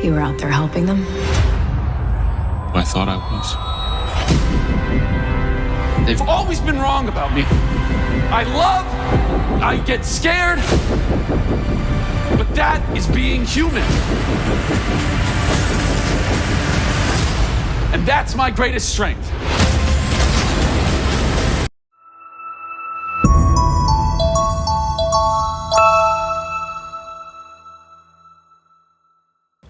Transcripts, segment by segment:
you were out there helping them. I thought I was. They've always been wrong about me. I get scared, but that is being human. And that's my greatest strength.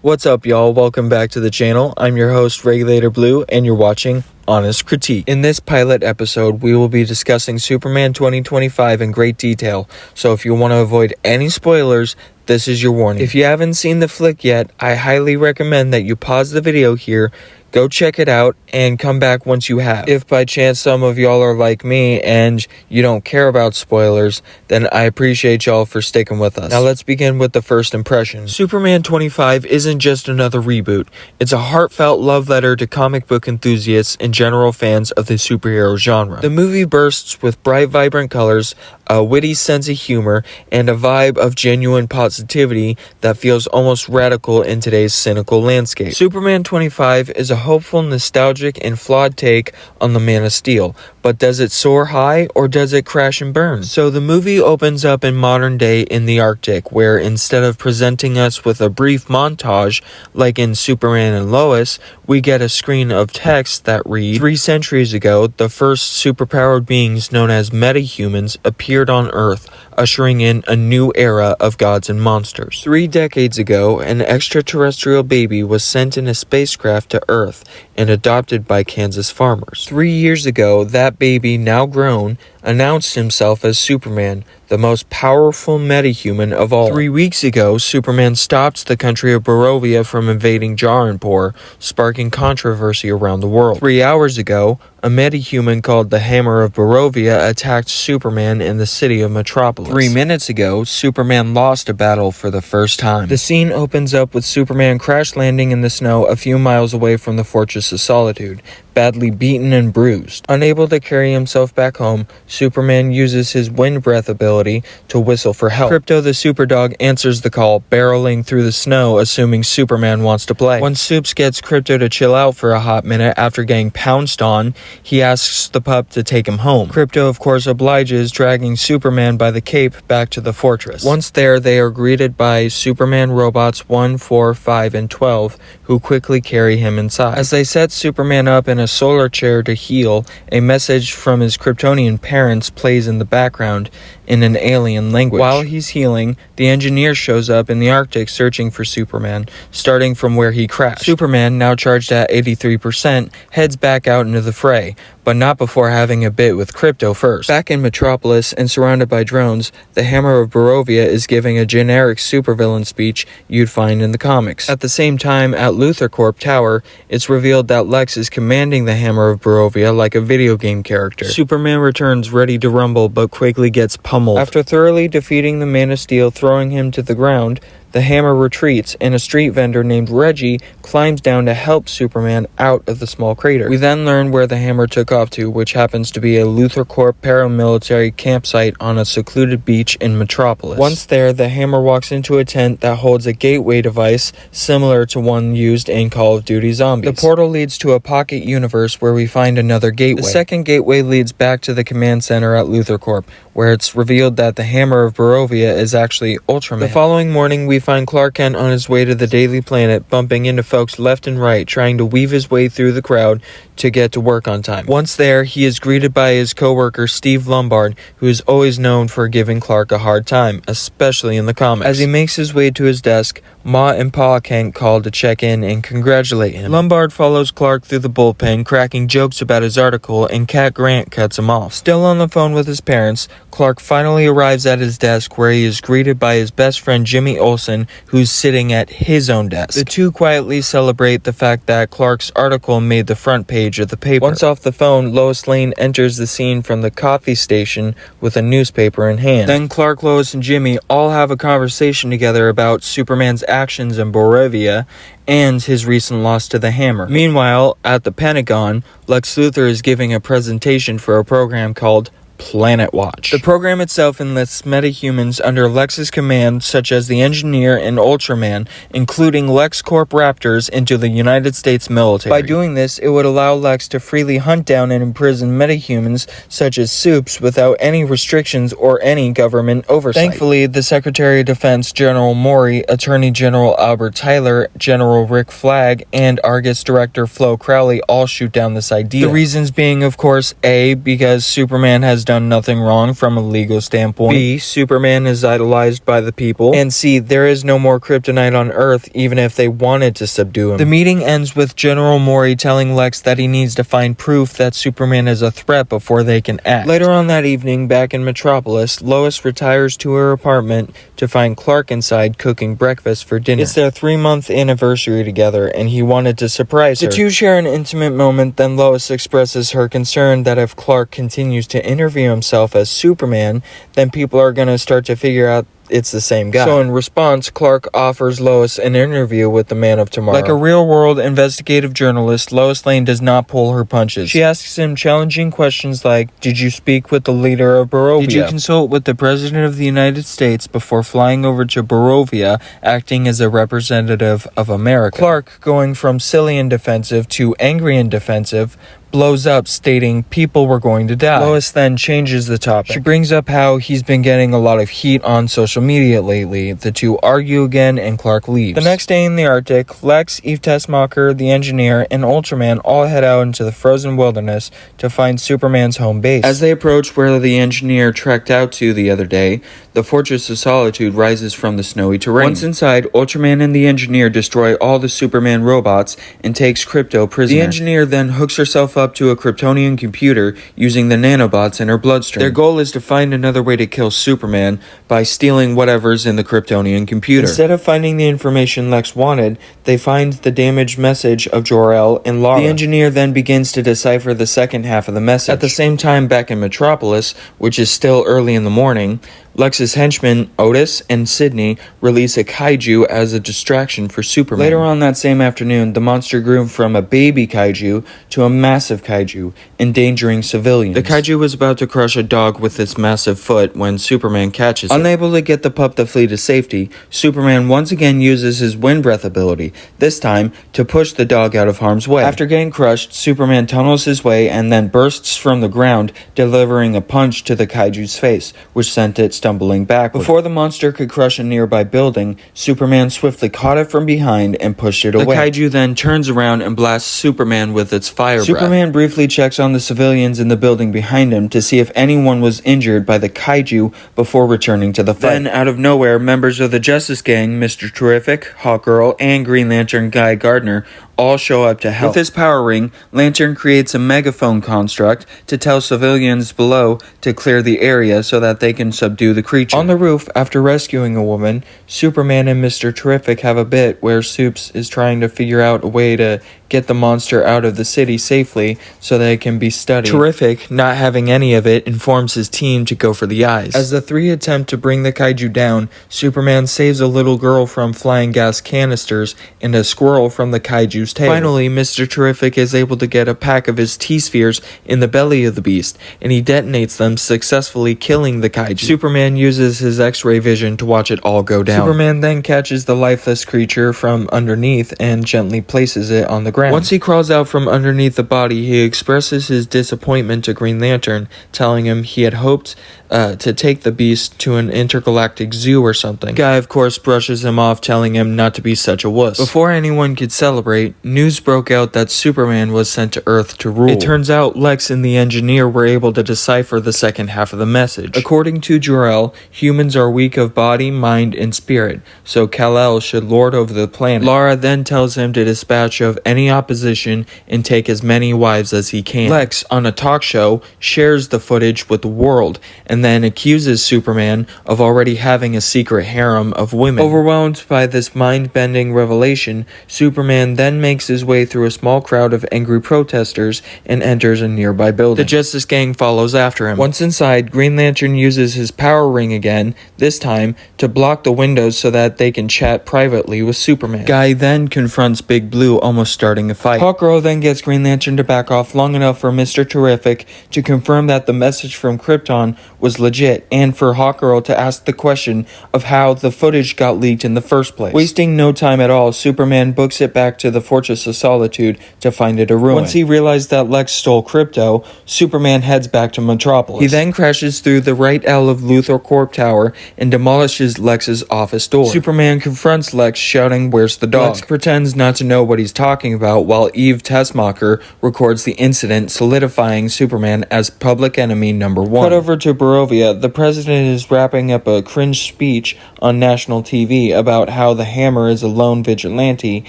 What's up, y'all? Welcome back to the channel. I'm your host, RegulatorBlu, and you're watching Honest Critique. In this pilot episode, we will be discussing Superman 2025 in great detail, so if you want to avoid any spoilers, this is your warning. If you haven't seen the flick yet, I highly recommend that you pause the video here, go check it out, and come back once you have. If by chance some of y'all are like me and you don't care about spoilers, then I appreciate y'all for sticking with us. Now let's begin with the first impression. Superman 25 isn't just another reboot. It's a heartfelt love letter to comic book enthusiasts and general fans of the superhero genre. The movie bursts with bright, vibrant colors, a witty sense of humor, and a vibe of genuine positivity that feels almost radical in today's cynical landscape. Superman 25 is a hopeful, nostalgic, and flawed take on the Man of Steel, but does it soar high or does it crash and burn? So the movie opens up in modern day in the Arctic, where instead of presenting us with a brief montage like in Superman and Lois, we get a screen of text that reads, 3 centuries ago, the first superpowered beings known as metahumans appeared on Earth, ushering in a new era of gods and monsters. 3 decades ago, an extraterrestrial baby was sent in a spacecraft to Earth and adopted by Kansas farmers. 3 years ago, that baby, now grown, announced himself as Superman, the most powerful metahuman of all. 3 weeks ago, Superman stopped the country of Barovia from invading Jaranpur, sparking controversy around the world. 3 hours ago, a metahuman called the Hammer of Barovia attacked Superman in the city of Metropolis. 3 minutes ago, Superman lost a battle for the first time. The scene opens up with Superman crash landing in the snow a few miles away from the Fortress of Solitude, badly beaten and bruised. Unable to carry himself back home, Superman uses his wind breath ability to whistle for help. Krypto the Superdog answers the call, barreling through the snow, assuming Superman wants to play. Once Supes gets Krypto to chill out for a hot minute after getting pounced on, he asks the pup to take him home. Krypto, of course, obliges, dragging Superman by the cape back to the fortress. Once there, they are greeted by Superman robots 1, 4, 5, and 12, who quickly carry him inside. As they set Superman up in a solar chair to heal, a message from his Kryptonian parents plays in the background in an alien language. While he's healing, the engineer shows up in the Arctic searching for Superman, starting from where he crashed. Superman, now charged at 83%, heads back out into the fray, but not before having a bit with Krypto first. Back in Metropolis and surrounded by drones, the Hammer of Barovia is giving a generic supervillain speech you'd find in the comics. At the same time, at LuthorCorp Tower, it's revealed that Lex is commanding the Hammer of Barovia like a video game character. Superman returns ready to rumble, but quickly gets pummeled. After thoroughly defeating the Man of Steel, throwing him to the ground, the Hammer retreats, and a street vendor named Reggie climbs down to help Superman out of the small crater. We then learn where the Hammer took off to, which happens to be a LuthorCorp paramilitary campsite on a secluded beach in Metropolis. Once there, the Hammer walks into a tent that holds a gateway device similar to one used in Call of Duty Zombies. The portal leads to a pocket universe where we find another gateway. The second gateway leads back to the command center at LuthorCorp, where it's revealed that the Hammer of Barovia is actually Ultraman. The following morning, we find Clark Kent on his way to the Daily Planet, bumping into folks left and right, trying to weave his way through the crowd to get to work on time. Once there, he is greeted by his co-worker Steve Lombard, who is always known for giving Clark a hard time, especially in the comics. As he makes his way to his desk, Ma and Pa Kent call to check in and congratulate him. Lombard follows Clark through the bullpen, cracking jokes about his article, and Cat Grant cuts him off. Still on the phone with his parents, Clark finally arrives at his desk, where he is greeted by his best friend Jimmy Olsen, who's sitting at his own desk. The two quietly celebrate the fact that Clark's article made the front page of the paper. Once off the phone, Lois Lane enters the scene from the coffee station with a newspaper in hand. Then Clark, Lois, and Jimmy all have a conversation together about Superman's actions in Barovia and his recent loss to the Hammer. Meanwhile, at the Pentagon, Lex Luthor is giving a presentation for a program called Planet Watch. The program itself enlists metahumans under Lex's command, such as the Engineer and Ultraman, including LexCorp Raptors, into the United States military. By doing this, it would allow Lex to freely hunt down and imprison metahumans such as Supes without any restrictions or any government oversight. Thankfully, the Secretary of Defense General Maury, Attorney General Albert Tyler, General Rick Flagg, and Argus Director Flo Crowley all shoot down this idea. The reasons being, of course, A, because Superman has done nothing wrong from a legal standpoint, B, Superman is idolized by the people, and C, there is no more kryptonite on Earth even if they wanted to subdue him. The meeting ends with General Maury telling Lex that he needs to find proof that Superman is a threat before they can act. Later on that evening, back in Metropolis, Lois retires to her apartment to find Clark inside cooking breakfast for dinner. It's their 3-month anniversary together, and he wanted to surprise her. The two share an intimate moment, then Lois expresses her concern that if Clark continues to interview himself as Superman, then people are going to start to figure out it's the same guy. So in response, Clark offers Lois an interview with the Man of Tomorrow. Like a real-world investigative journalist, Lois Lane does not pull her punches. She asks him challenging questions like, did you speak with the leader of Barovia? Did you consult with the President of the United States before flying over to Barovia, acting as a representative of America? Clark, going from silly and defensive to angry and defensive, blows up, stating people were going to die. Lois then changes the topic. She brings up how he's been getting a lot of heat on social media lately. The two argue again, and Clark leaves. The next day in the Arctic, Lex, Eve Tessmacher, the Engineer, and Ultraman all head out into the frozen wilderness to find Superman's home base. As they approach where the Engineer trekked out to the other day, the Fortress of Solitude rises from the snowy terrain. Once inside, Ultraman and the Engineer destroy all the Superman robots and takes Krypto prisoner. The Engineer then hooks herself up to a Kryptonian computer using the nanobots in her bloodstream. Their goal is to find another way to kill Superman by stealing whatever's in the Kryptonian computer. Instead of finding the information Lex wanted, they find the damaged message of Jor-El and Lara. The Engineer then begins to decipher the second half of the message. At the same time, back in Metropolis, which is still early in the morning, Lex's henchmen, Otis and Sydney, release a kaiju as a distraction for Superman. Later on that same afternoon, the monster grew from a baby kaiju to a massive kaiju, endangering civilians. The kaiju was about to crush a dog with its massive foot when Superman catches it. Unable to get the pup to flee to safety, Superman once again uses his wind breath ability, this time to push the dog out of harm's way. After getting crushed, Superman tunnels his way and then bursts from the ground, delivering a punch to the kaiju's face, which sent it stumbling backward. Before the monster could crush a nearby building, Superman swiftly caught it from behind and pushed it away. The kaiju then turns around and blasts Superman with its fire breath. Superman briefly checks on the civilians in the building behind him to see if anyone was injured by the kaiju before returning to the fight. Then, out of nowhere, members of the Justice Gang, Mr. Terrific, Hawkgirl, and Green Lantern Guy Gardner all show up to help. With his power ring, Lantern creates a megaphone construct to tell civilians below to clear the area so that they can subdue the creature. On the roof, after rescuing a woman, Superman and Mr. Terrific have a bit where Supes is trying to figure out a way to get the monster out of the city safely so that it can be studied. Terrific, not having any of it, informs his team to go for the eyes. As the three attempt to bring the kaiju down, Superman saves a little girl from flying gas canisters and a squirrel from the kaiju's tail. Finally, Mr. Terrific is able to get a pack of his T-spheres in the belly of the beast, and he detonates them, successfully killing the kaiju. Superman uses his X-ray vision to watch it all go down. Superman then catches the lifeless creature from underneath and gently places it on the ground. Once he crawls out from underneath the body, he expresses his disappointment to Green Lantern, telling him he had hoped to take the beast to an intergalactic zoo or something. Guy, of course, brushes him off, telling him not to be such a wuss. Before anyone could celebrate, news broke out that Superman was sent to Earth to rule. It turns out Lex and the Engineer were able to decipher the second half of the message. According to Jor-El, humans are weak of body, mind, and spirit, so Kal-El should lord over the planet. Lara then tells him to dispatch of any opposition and take as many wives as he can. Lex, on a talk show, shares the footage with the world, and then accuses Superman of already having a secret harem of women. Overwhelmed by this mind-bending revelation, Superman then makes his way through a small crowd of angry protesters and enters a nearby building. The Justice Gang follows after him. Once inside, Green Lantern uses his power ring again, this time to block the windows so that they can chat privately with Superman. Guy then confronts Big Blue, almost starting starting a fight. Hawkgirl then gets Green Lantern to back off long enough for Mr. Terrific to confirm that the message from Krypton was legit, and for Hawkgirl to ask the question of how the footage got leaked in the first place. Wasting no time at all, Superman books it back to the Fortress of Solitude to find it a ruin. Once he realized that Lex stole crypto, Superman heads back to Metropolis. He then crashes through the right L of Luthor Corp Tower and demolishes Lex's office door. Superman confronts Lex, shouting, "Where's the dog?" Lex pretends not to know what he's talking about, while Eve Tessmacher records the incident, solidifying Superman as public enemy number one. Cut over to Barovia. The president is wrapping up a cringe speech on national TV about how the Hammer is a lone vigilante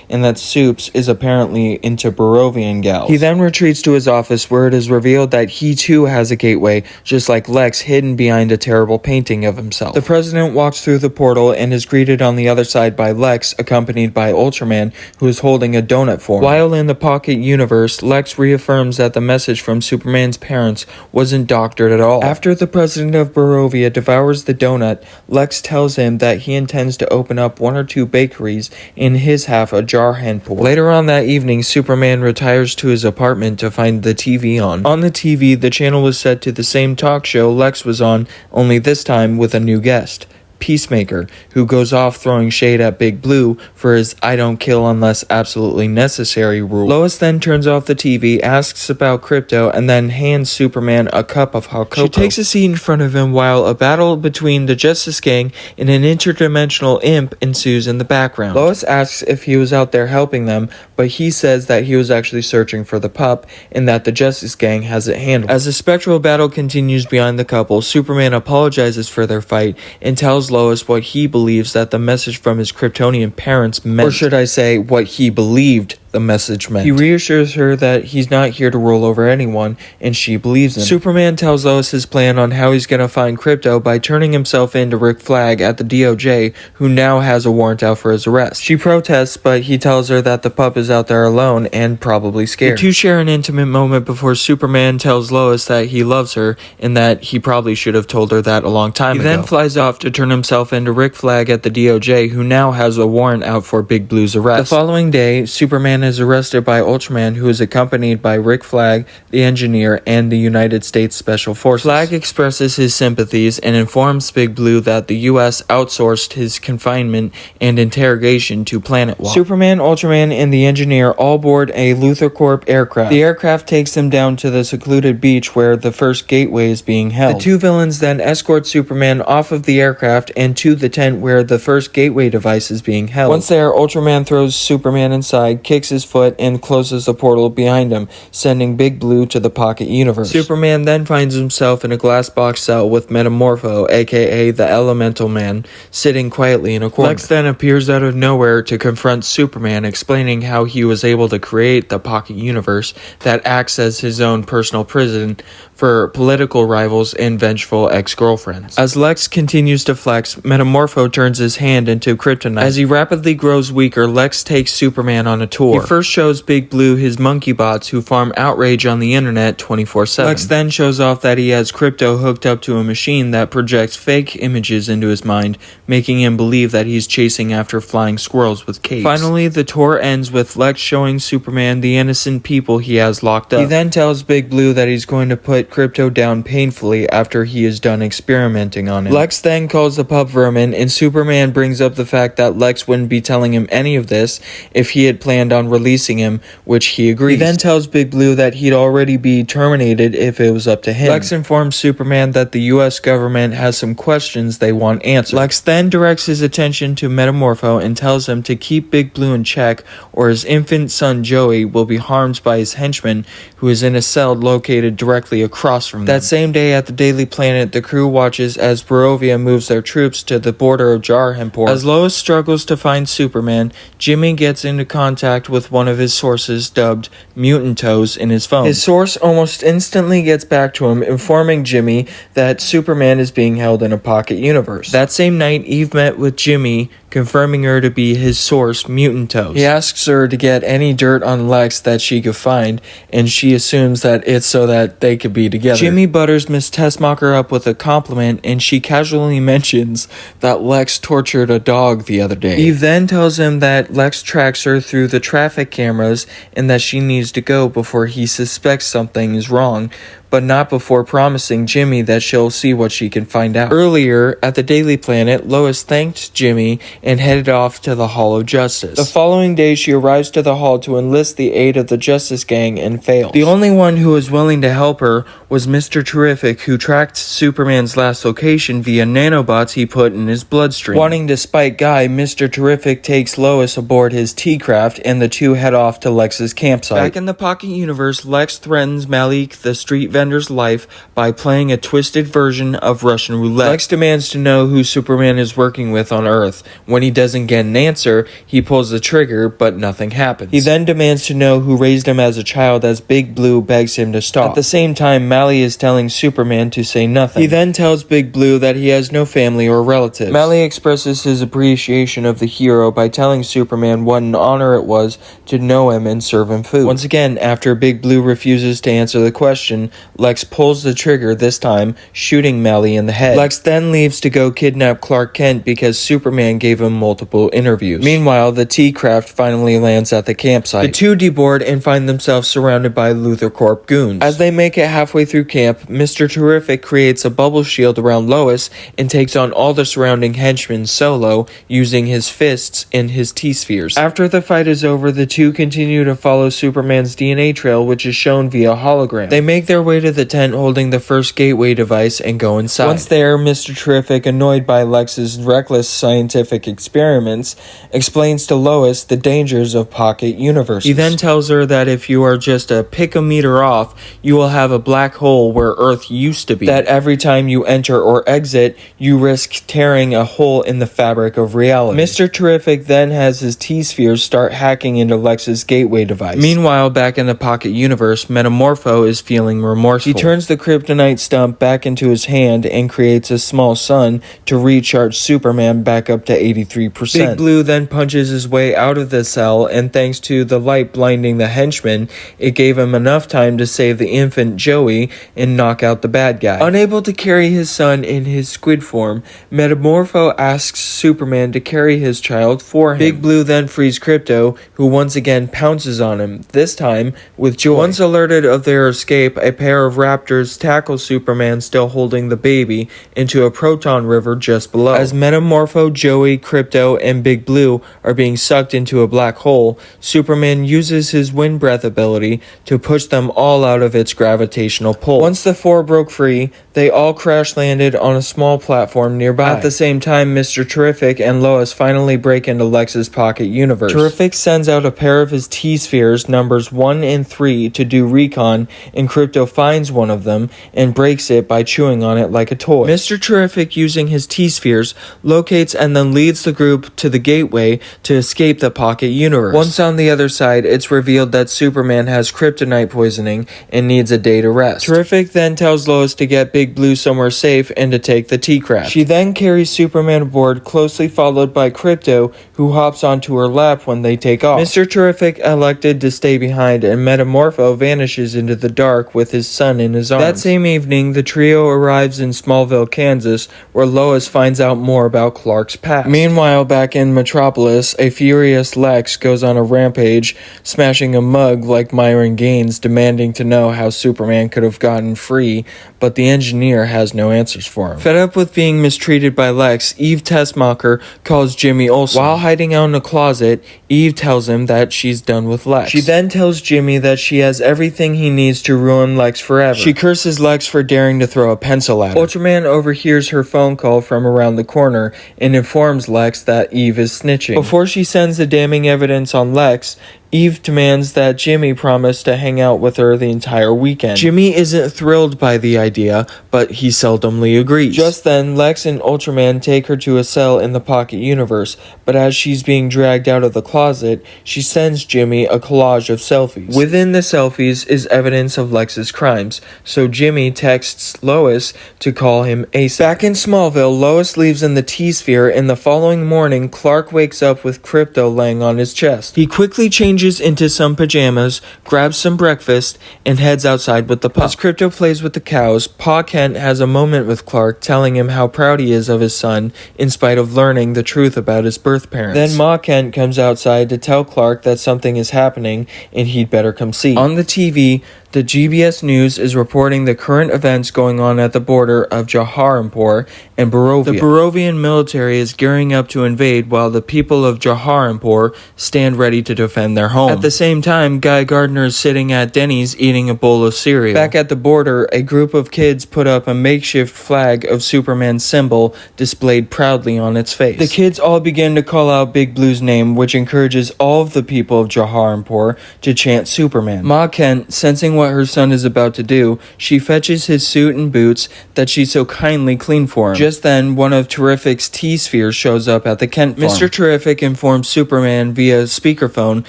and that Supes is apparently into Barovian gals. He then retreats to his office, where it is revealed that he too has a gateway, just like Lex, hidden behind a terrible painting of himself. The president walks through the portal and is greeted on the other side by Lex, accompanied by Ultraman, who is holding a donut for him. While in the Pocket Universe, Lex reaffirms that the message from Superman's parents wasn't doctored at all. After the president of Barovia devours the donut, Lex tells him that he intends to open up 1 or 2 bakeries in his half a Jarhan port. Later on that evening, Superman retires to his apartment to find the TV on. On the TV, the channel was set to the same talk show Lex was on, only this time with a new guest, Peacemaker, who goes off throwing shade at Big Blue for his "I don't kill unless absolutely necessary" rule. Lois then turns off the TV, asks about crypto, and then hands Superman a cup of hot cocoa. She takes a seat in front of him while a battle between the Justice Gang and an interdimensional imp ensues in the background. Lois asks if he was out there helping them, but he says that he was actually searching for the pup and that the Justice Gang has it handled. As the spectral battle continues behind the couple, Superman apologizes for their fight and tells Lois what he believes that the message from his Kryptonian parents meant. Or should I say, what he believed the message meant. He reassures her that he's not here to rule over anyone, and she believes him. Superman tells Lois his plan on how he's gonna find crypto by turning himself into Rick Flag at the DOJ, who now has a warrant out for his arrest. She protests, but he tells her that the pup is out there alone and probably scared. The two share an intimate moment before Superman tells Lois that he loves her and that he probably should have told her that a long time ago. He then flies off to turn himself into Rick Flag at the DOJ, who now has a warrant out for Big Blue's arrest. The following day, Superman is arrested by Ultraman, who is accompanied by Rick Flag, the engineer, and the United States Special Forces. Flag expresses his sympathies and informs Big Blue that the U.S. outsourced his confinement and interrogation to Planet Walk. Superman, Ultraman, and the engineer all board a Luthor Corp aircraft. The aircraft takes them down to the secluded beach where the first gateway is being held. The two villains then escort Superman off of the aircraft and to the tent where the first gateway device is being held. Once there, Ultraman throws Superman inside, kicks his foot, and closes the portal behind him, sending Big Blue to the Pocket Universe. Superman then finds himself in a glass box cell with Metamorpho, aka the Elemental Man, sitting quietly in a corner. Lex then appears out of nowhere to confront Superman, explaining how he was able to create the Pocket Universe that acts as his own personal prison for political rivals and vengeful ex-girlfriends. As Lex continues to flex, Metamorpho turns his hand into kryptonite. As he rapidly grows weaker, Lex takes Superman on a tour. He first shows Big Blue his monkey bots who farm outrage on the internet 24/7. Lex then shows off that he has crypto hooked up to a machine that projects fake images into his mind, making him believe that he's chasing after flying squirrels with capes. Finally, the tour ends with Lex showing Superman the innocent people he has locked up. He then tells Big Blue that he's going to put crypto down painfully after he is done experimenting on him. Lex then calls the pup vermin, and Superman brings up the fact that Lex wouldn't be telling him any of this if he had planned on releasing him, which he agrees. He then tells Big Blue that he'd already be terminated if it was up to him. Lex informs Superman that the US government has some questions they want answered. Lex then directs his attention to Metamorpho and tells him to keep Big Blue in check, or his infant son Joey will be harmed by his henchman, who is in a cell located directly across from them. That same day at the Daily Planet, the crew watches as Barovia moves their troops to the border of Jarhanpur. As Lois struggles to find Superman, Jimmy gets into contact with one of his sources, dubbed Mutant Toes, in his phone. His source almost instantly gets back to him, informing Jimmy that Superman is being held in a pocket universe. That same night, Eve met with Jimmy confirming her to be his source, Mutant Toast. He asks her to get any dirt on Lex that she could find, and she assumes that it's so that they could be together. Jimmy butters Miss Tessmacher up with a compliment, and she casually mentions that Lex tortured a dog the other day. Eve then tells him that Lex tracks her through the traffic cameras and that she needs to go before he suspects something is wrong, but not before promising Jimmy that she'll see what she can find out. Earlier, at the Daily Planet, Lois thanked Jimmy and headed off to the Hall of Justice. The following day, she arrives to the hall to enlist the aid of the Justice Gang and fails. The only one who was willing to help her was Mr. Terrific, who tracked Superman's last location via nanobots he put in his bloodstream. Wanting to spite Guy, Mr. Terrific takes Lois aboard his T-Craft, and the two head off to Lex's campsite. Back in the Pocket Universe, Lex threatens Malik, the street vendor's life, by playing a twisted version of Russian roulette. Lex demands to know who Superman is working with on Earth. When he doesn't get an answer, he pulls the trigger, but nothing happens. He then demands to know who raised him as a child, as Big Blue begs him to stop. At the same time, Mally is telling Superman to say nothing. He then tells Big Blue that he has no family or relatives. Mally expresses his appreciation of the hero by telling Superman what an honor it was to know him and serve him food. Once again, after Big Blue refuses to answer the question, Lex pulls the trigger, this time shooting Mally in the head. Lex then leaves to go kidnap Clark Kent because Superman gave him multiple interviews. Meanwhile, the T-Craft finally lands at the campsite. The two deboard and find themselves surrounded by Luthor Corp goons. As they make it halfway through camp, Mr. Terrific creates a bubble shield around Lois and takes on all the surrounding henchmen solo, using his fists and his T-spheres. After the fight is over, the two continue to follow Superman's DNA trail, which is shown via hologram. They make their way to the tent holding the first gateway device and go inside. Once there, Mr. Terrific, annoyed by Lex's reckless scientific experiments, explains to Lois the dangers of pocket universes. He then tells her that if you are just a picometer off, you will have a black hole where Earth used to be. That every time you enter or exit, you risk tearing a hole in the fabric of reality. Mr. Terrific then has his T-spheres start hacking into Lex's gateway device. Meanwhile, back in the Pocket Universe, Metamorpho is feeling remorseful. He turns the kryptonite stump back into his hand and creates a small sun to recharge Superman back up to 83%. Big Blue then punches his way out of the cell, and thanks to the light blinding the henchman, it gave him enough time to save the infant Joey and knock out the bad guy. Unable to carry his son in his squid form, Metamorpho asks Superman to carry his child for him. Big Blue then frees Krypto, who once again pounces on him, this time with joy. Once alerted of their escape, a pair of raptors tackle Superman still holding the baby into a proton river just below. As Metamorpho, Joey, Krypto, and Big Blue are being sucked into a black hole, Superman uses his wind breath ability to push them all out of its gravitational pull. Once the four broke free, they all crash landed on a small platform nearby. At the same time, Mr. Terrific and Lois finally break into Lex's Pocket Universe. Terrific sends out a pair of his T-spheres, numbers 1 and 3, to do recon, and Krypto finds one of them and breaks it by chewing on it like a toy. Mr. Terrific, using his T-spheres, locates and then leads the group to the gateway to escape the Pocket Universe. Once on the other side, it's revealed that Superman has kryptonite poisoning and needs a day to rest. Terrific then tells Lois to get Big Blue somewhere safe and to take the T-Craft. She then carries Superman aboard, closely followed by Krypto, who hops onto her lap when they take off. Mr. Terrific elected to stay behind, and Metamorpho vanishes into the dark with his son in his arms. That same evening, the trio arrives in Smallville, Kansas, where Lois finds out more about Clark's past. Meanwhile, back in Metropolis, a furious Lex goes on a rampage, smashing a mug like Myron Gaines, demanding to know how Superman could have gotten free, but the engineer has no answers for him. Fed up with being mistreated by Lex, Eve Tessmacher calls Jimmy Olsen. While hiding out in a closet, Eve tells him that she's done with Lex. She then tells Jimmy that she has everything he needs to ruin Lex forever. She curses Lex for daring to throw a pencil at her. Ultraman overhears her phone call from around the corner and informs Lex that Eve is snitching. Before she sends the damning evidence on Lex, Eve demands that Jimmy promise to hang out with her the entire weekend. Jimmy isn't thrilled by the idea, but he seldomly agrees. Just then, Lex and Ultraman take her to a cell in the Pocket Universe, but as she's being dragged out of the closet, she sends Jimmy a collage of selfies. Within the selfies is evidence of Lex's crimes, so Jimmy texts Lois to call him ASAP. Back in Smallville, Lois leaves in the T-Sphere, and the following morning, Clark wakes up with Crypto laying on his chest. He quickly changes into some pajamas, grabs some breakfast, and heads outside with the pup. As Crypto plays with the cows, Pa Kent has a moment with Clark, telling him how proud he is of his son, in spite of learning the truth about his birth parents. Then Ma Kent comes outside to tell Clark that something is happening, and he'd better come see. On the TV, the GBS News is reporting the current events going on at the border of Jaharimpur and Barovia. The Barovian military is gearing up to invade while the people of Jaharimpur stand ready to defend their home. At the same time, Guy Gardner is sitting at Denny's eating a bowl of cereal. Back at the border, a group of kids put up a makeshift flag of Superman's symbol displayed proudly on its face. The kids all begin to call out Big Blue's name, which encourages all of the people of Jaharimpur to chant Superman. Ma Kent, sensing what her son is about to do, she fetches his suit and boots that she so kindly cleaned for him. Just then, one of Terrific's T-Spheres shows up at the Kent farm. Mr. Terrific informs Superman via speakerphone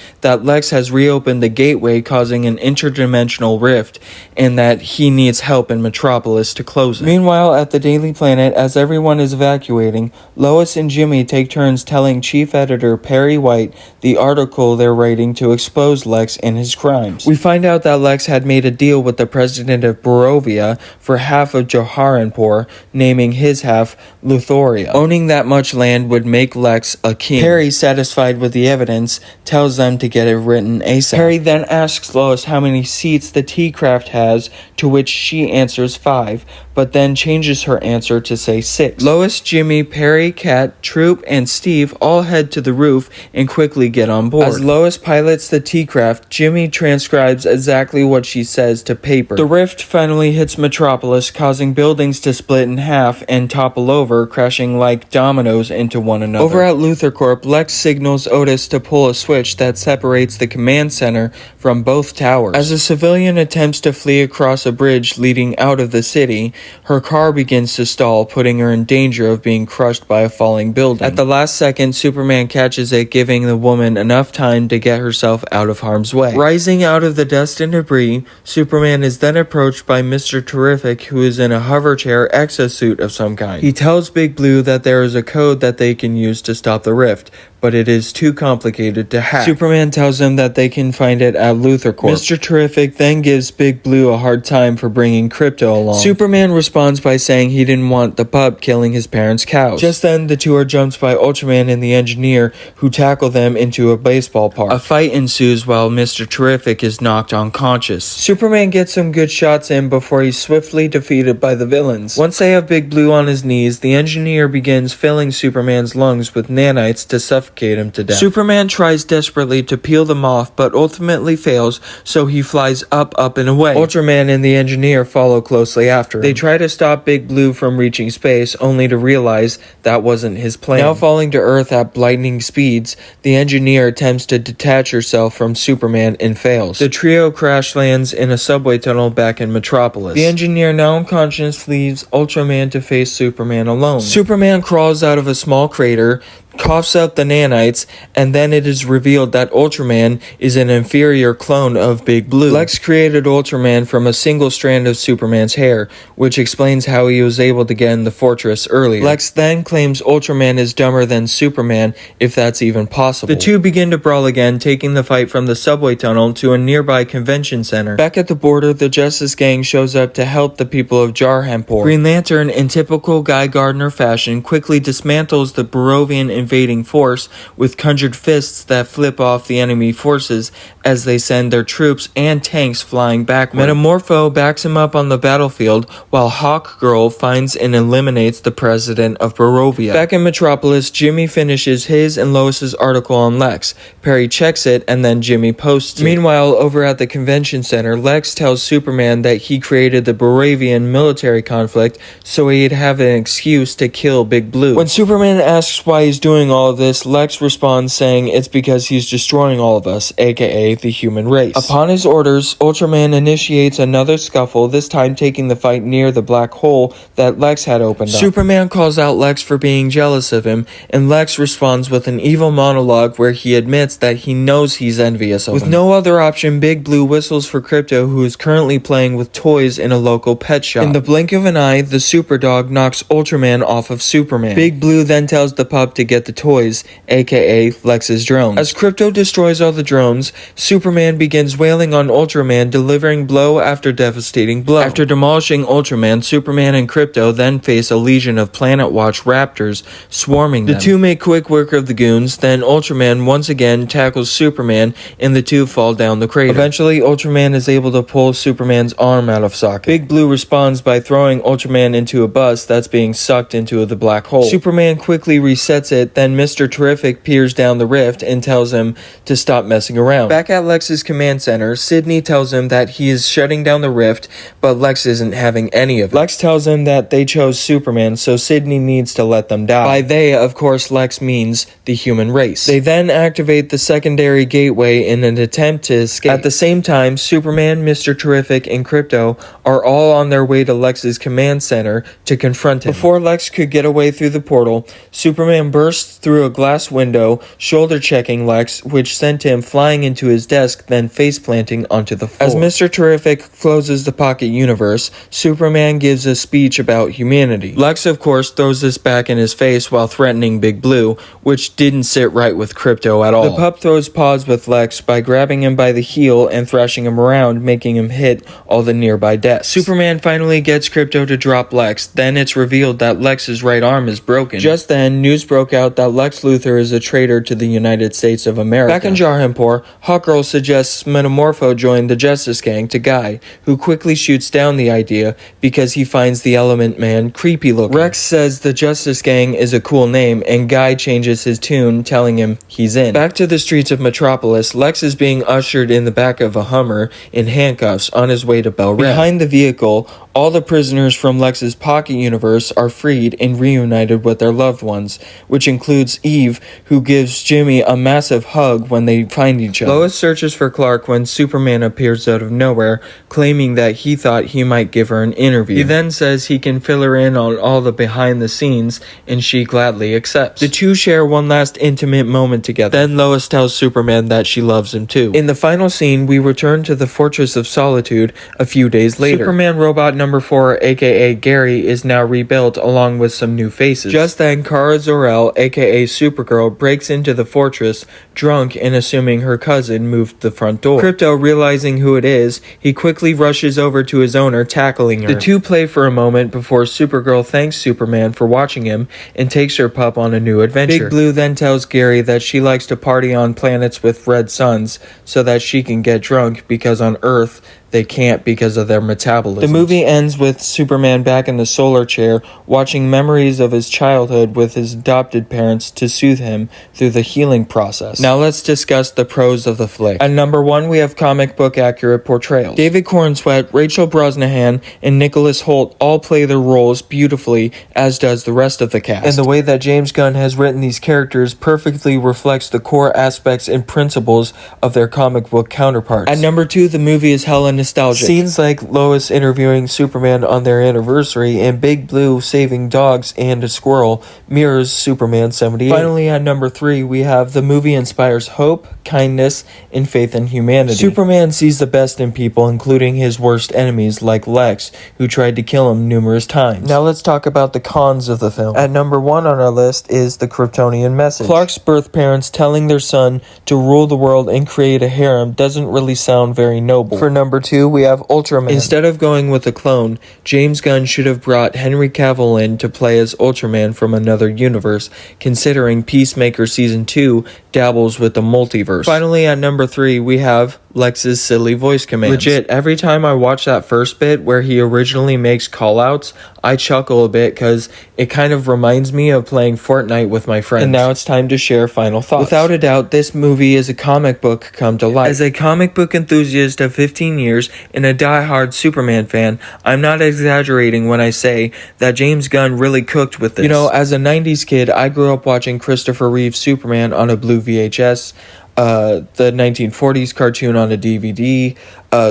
that Lex has reopened the gateway, causing an interdimensional rift, and that he needs help in Metropolis to close it. Meanwhile, at the Daily Planet, as everyone is evacuating, Lois and Jimmy take turns telling Chief Editor Perry White the article they're writing to expose Lex and his crimes. We find out that Lex had made a deal with the president of Barovia for half of Jaharimpur, naming his half Luthoria. Owning that much land would make Lex a king. Perry, satisfied with the evidence, tells them to get it written ASAP. Perry then asks Lois how many seats the T-Craft has, to which she answers 5, but then changes her answer to say 6. Lois, Jimmy, Perry, Kat, Troop, and Steve all head to the roof and quickly get on board. As Lois pilots the T-Craft, Jimmy transcribes exactly what she says to paper. The rift finally hits Metropolis, causing buildings to split in half and topple over, crashing like dominoes into one another. Over at LuthorCorp, Lex signals Otis to pull a switch that separates the command center from both towers. As a civilian attempts to flee across a bridge leading out of the city, her car begins to stall, putting her in danger of being crushed by a falling building. At the last second, Superman catches it, giving the woman enough time to get herself out of harm's way. Rising out of the dust and debris, Superman is then approached by Mr. Terrific, who is in a hoverchair exosuit of some kind. He tells Big Blue that there is a code that they can use to stop the rift, but it is too complicated to hack. Superman tells them that they can find it at LuthorCorp. Mr. Terrific then gives Big Blue a hard time for bringing Crypto along. Superman responds by saying he didn't want the pup killing his parents' cows. Just then, the two are jumped by Ultraman and the Engineer, who tackle them into a baseball park. A fight ensues while Mr. Terrific is knocked unconscious. Superman gets some good shots in before he's swiftly defeated by the villains. Once they have Big Blue on his knees, the Engineer begins filling Superman's lungs with nanites to suffocate him to death. Superman tries desperately to peel them off, but ultimately fails, so he flies up, and away. Ultraman and the Engineer follow closely after him. They try to stop Big Blue from reaching space, only to realize that wasn't his plan. Now falling to Earth at lightning speeds, the Engineer attempts to detach herself from Superman and fails. The trio crash lands in a subway tunnel back in Metropolis. The Engineer, now unconscious, leaves Ultraman to face Superman alone. Superman crawls out of a small crater, coughs out the nanites, and then it is revealed that Ultraman is an inferior clone of Big Blue. Lex created Ultraman from a single strand of Superman's hair, which explains how he was able to get in the fortress earlier. Lex then claims Ultraman is dumber than Superman, if that's even possible. The two begin to brawl again, taking the fight from the subway tunnel to a nearby convention center. Back at the border, the Justice Gang shows up to help the people of Jaharimpur. Green Lantern, in typical Guy Gardner fashion, quickly dismantles the Barovian invading force with conjured fists that flip off the enemy forces as they send their troops and tanks flying backward. Metamorpho backs him up on the battlefield while Hawkgirl finds and eliminates the president of Barovia. Back in Metropolis, Jimmy finishes his and Lois's article on Lex. Perry checks it and then Jimmy posts it. Meanwhile, over at the convention center, Lex tells Superman that he created the Barovian military conflict so he'd have an excuse to kill Big Blue. When Superman asks why he's doing all of this, Lex responds saying it's because he's destroying all of us, aka the human race. Upon his orders, Ultraman initiates another scuffle, this time taking the fight near the black hole that Lex had opened up. Superman calls out Lex for being jealous of him, and Lex responds with an evil monologue where he admits that he knows he's envious of him. With no other option, Big Blue whistles for Krypto, who is currently playing with toys in a local pet shop. In the blink of an eye, the super dog knocks Ultraman off of Superman. Big Blue then tells the pup to get the toys, aka Lex's drones. As Krypto destroys all the drones, Superman begins wailing on Ultraman, delivering blow after devastating blow. After demolishing Ultraman, Superman and Krypto then face a legion of Planet Watch raptors swarming them. The two make quick work of the goons, then Ultraman once again tackles Superman and the two fall down the crater. Eventually, Ultraman is able to pull Superman's arm out of socket. Big Blue responds by throwing Ultraman into a bus that's being sucked into the black hole. Superman quickly resets it, then Mr. Terrific peers down the rift and tells him to stop messing around. Back at Lex's command center, Sydney tells him that he is shutting down the rift, but Lex isn't having any of it. Lex tells him that they chose Superman, so Sydney needs to let them die. By they, of course, Lex means the human race. They then activate the secondary gateway in an attempt to escape. At the same time, Superman, Mr. Terrific, and Krypto are all on their way to Lex's command center to confront him. Before Lex could get away through the portal, Superman bursts through a glass window, shoulder-checking Lex, which sent him flying into his desk, then face-planting onto the floor. As Mr. Terrific closes the pocket universe, Superman gives a speech about humanity. Lex, of course, throws this back in his face while threatening Big Blue, which didn't sit right with Krypto at all. The pup throws paws with Lex by grabbing him by the heel and thrashing him around, making him hit all the nearby desks. Superman finally gets Krypto to drop Lex, then it's revealed that Lex's right arm is broken. Just then, news broke out that Lex Luthor is a traitor to the United States of America. Back in Jarhampur, Hawkgirl suggests Metamorpho join the Justice Gang to Guy, who quickly shoots down the idea because he finds the Element Man creepy looking. Rex says the Justice Gang is a cool name, and Guy changes his tune, telling him he's in. Back to the streets of Metropolis, Lex is being ushered in the back of a Hummer in handcuffs on his way to Bel Reve. Behind the vehicle, all the prisoners from Lex's pocket universe are freed and reunited with their loved ones, which includes Eve, who gives Jimmy a massive hug when they find each other. Lois searches for Clark when Superman appears out of nowhere, claiming that he thought he might give her an interview. He then says he can fill her in on all the behind the scenes, and she gladly accepts. The two share one last intimate moment together. Then Lois tells Superman that she loves him too. In the final scene, we return to the Fortress of Solitude a few days later. Superman Robot Number 4, aka Gary, is now rebuilt along with some new faces. Just then, Kara Zor-El, aka Supergirl, breaks into the fortress, drunk and assuming her cousin moved the front door. Krypto, realizing who it is, he quickly rushes over to his owner, tackling her. The two play for a moment before Supergirl thanks Superman for watching him and takes her pup on a new adventure. Big Blue then tells Gary that she likes to party on planets with red suns so that she can get drunk because on Earth, they can't because of their metabolism. The movie ends with Superman back in the solar chair, watching memories of his childhood with his adopted parents to soothe him through the healing process. Now let's discuss the pros of the flick. At number 1, we have comic book accurate portrayals. David Cornsweet, Rachel Brosnahan, and Nicholas Hoult all play their roles beautifully, as does the rest of the cast. And the way that James Gunn has written these characters perfectly reflects the core aspects and principles of their comic book counterparts. At number 2, the movie is hella nostalgic. Scenes like Lois interviewing Superman on their anniversary and Big Blue saving dogs and a squirrel mirrors Superman 78. Finally, at number 3, we have the movie inspires hope, kindness, and faith in humanity. Superman sees the best in people, including his worst enemies like Lex, who tried to kill him numerous times. Now let's talk about the cons of the film. At number 1 on our list is the Kryptonian message. Clark's birth parents telling their son to rule the world and create a harem doesn't really sound very noble. For number 2, we have Ultraman. Instead of going with a clone, James Gunn should have brought Henry Cavill in to play as Ultraman from another universe, considering Peacemaker Season 2 dabbles with the multiverse. Finally, at number 3, we have Lex's silly voice commands. Legit, every time I watch that first bit where he originally makes callouts, I chuckle a bit because it kind of reminds me of playing Fortnite with my friends. And now it's time to share final thoughts. Without a doubt, this movie is a comic book come to life. As a comic book enthusiast of 15 years and a die-hard Superman fan, I'm not exaggerating when I say that James Gunn really cooked with this. You know, as a 90s kid, I grew up watching Christopher Reeve's Superman on a blue VHS, the 1940s cartoon on a DVD,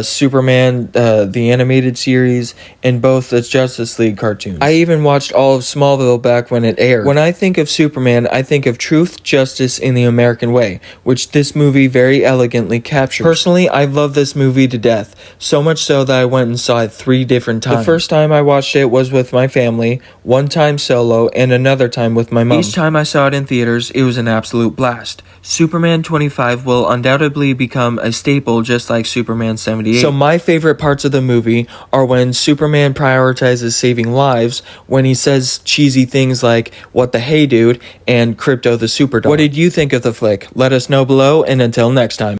Superman, the animated series, and both the Justice League cartoons. I even watched all of Smallville back when it aired. When I think of Superman, I think of truth, justice, in the American way, which this movie very elegantly captures. Personally, I love this movie to death, so much so that I went and saw it 3 different times. The first time I watched it was with my family, one time solo, and another time with my mom. Each time I saw it in theaters, it was an absolute blast. Superman 25 will undoubtedly become a staple just like Superman 78. So my favorite parts of the movie are when Superman prioritizes saving lives, when he says cheesy things like, "What the hey dude," and "Crypto the Superdog." What did you think of the flick? Let us know below, and until next time.